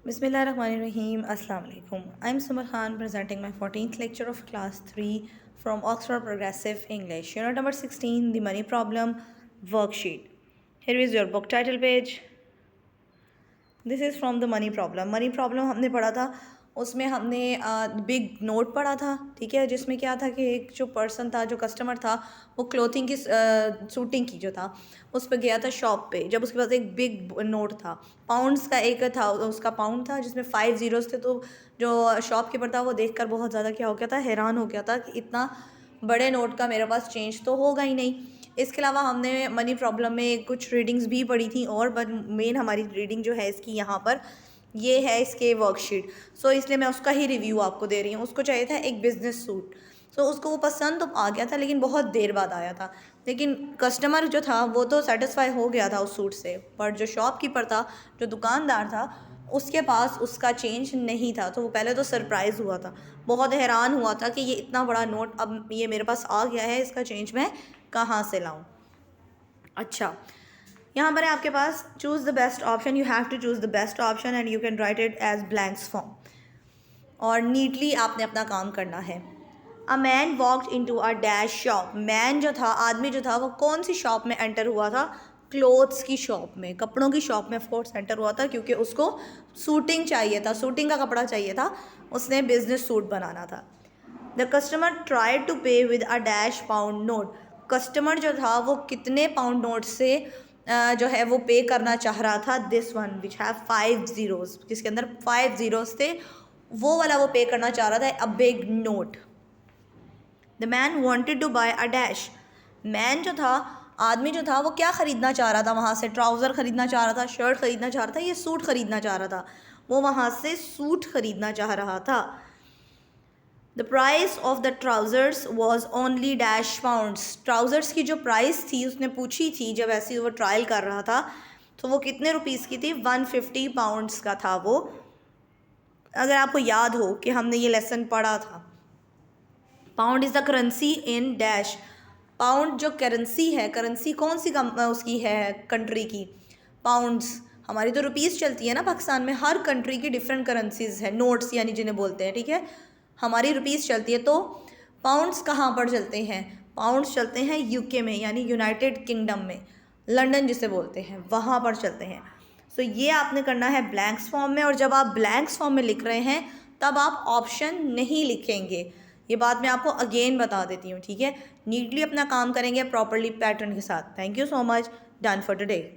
Bismillahirrahmanirrahim. Assalamu alaikum. I'm Sumar Khan presenting my 14th lecture of class 3 from Oxford Progressive English. Unit number 16, the money problem worksheet. Here is your book title page. This is from the money problem. Money problem हमने पढ़ा था, उसमें हमने big note पढ़ा था, ठीक है, जिसमें क्या था कि एक जो पर्सन था, जो कस्टमर था, वो क्लोथिंग की सूटिंग की जो था उस पर गया था शॉप पे। जब उसके पास एक बिग नोट था, पाउंड्स का एक था, उसका पाउंड था जिसमें 5 ज़ीरोज़ थे। तो जो शॉपकीपर था वो देखकर बहुत ज़्यादा क्या हो गया था, हैरान हो गया था कि इतना बड़े नोट का मेरे पास चेंज तो होगा ही नहीं। इसके अलावा हमने मनी प्रॉब्लम में कुछ रीडिंग्स भी पढ़ी थी, और मेन हमारी रीडिंग जो है इसकी यहाँ पर ये है इसके वर्कशीट। सो इसलिए मैं उसका ही रिव्यू आपको दे रही हूँ। उसको चाहिए था एक बिज़नेस सूट, सो उसको वो पसंद तो आ गया था, लेकिन बहुत देर बाद आया था। लेकिन कस्टमर जो था वो तो सेटिस्फाई हो गया था उस सूट से, पर जो शॉपकीपर था, जो दुकानदार था, उसके पास उसका चेंज नहीं था। तो वो पहले तो सरप्राइज़ हुआ था, बहुत हैरान हुआ था कि ये इतना बड़ा नोट अब ये मेरे पास आ गया है, इसका चेंज मैं कहाँ से लाऊं। अच्छा, यहाँ पर है आपके पास choose the best option. You have to choose the best option and you can write it as blanks form, और नीटली आपने अपना काम करना है। A man walked into a dash shop. Man जो था, आदमी जो था, वो कौन सी शॉप में एंटर हुआ था? क्लोथ्स की शॉप में, कपड़ों की शॉप में ऑफकोर्स एंटर हुआ था, क्योंकि उसको सूटिंग चाहिए था, सूटिंग का कपड़ा चाहिए था, उसने बिजनेस सूट बनाना था। द कस्टमर ट्राई टू पे with a dash pound note. Customer जो था वो कितने पाउंड नोट से जो है वो पे करना चाह रहा था? This one which have 5 zeros, जिसके अंदर 5 ज़ीरोज़ थे, वो वाला वो पे करना चाह रहा था, a big note. The man wanted to buy a dash. Man जो था, आदमी जो था, वो क्या ख़रीदना चाह रहा था वहाँ से? ट्राउज़र ख़रीदना चाह रहा था, शर्ट ख़रीदना चाह रहा था, ये सूट ख़रीदना चाह रहा था? वो वहाँ से सूट ख़रीदना चाह रहा था। The price of the trousers was only dash pounds. Trousers की जो प्राइस थी उसने पूछी थी जब ऐसे वो ट्रायल कर रहा था, तो वो कितने रुपीज़ की थी? 150 पाउंड्स का था वो। अगर आपको याद हो कि हमने ये लेसन पढ़ा था, pound is the currency in dash. Pound जो करेंसी है, करेंसी कौन सी उसकी है कंट्री की? पाउंड्स। हमारी तो रुपीज़ चलती है ना पाकिस्तान में, हर कंट्री की डिफरेंट करेंसीज है, नोट्स यानी जिन्हें बोलते हैं, ठीक है। हमारी रुपीज़ चलती है, तो पाउंड्स कहाँ पर चलते हैं? पाउंड्स चलते हैं यूके में, यानी यूनाइटेड किंगडम में, लंदन जिसे बोलते हैं, वहाँ पर चलते हैं। सो ये आपने करना है ब्लैंक्स फॉर्म में, और जब आप ब्लैंक्स फॉर्म में लिख रहे हैं तब आप ऑप्शन नहीं लिखेंगे। ये बात मैं आपको अगेन बता देती हूँ, ठीक है। नीटली अपना काम करेंगे प्रॉपरली पैटर्न के साथ। Thank you so much. Done for today.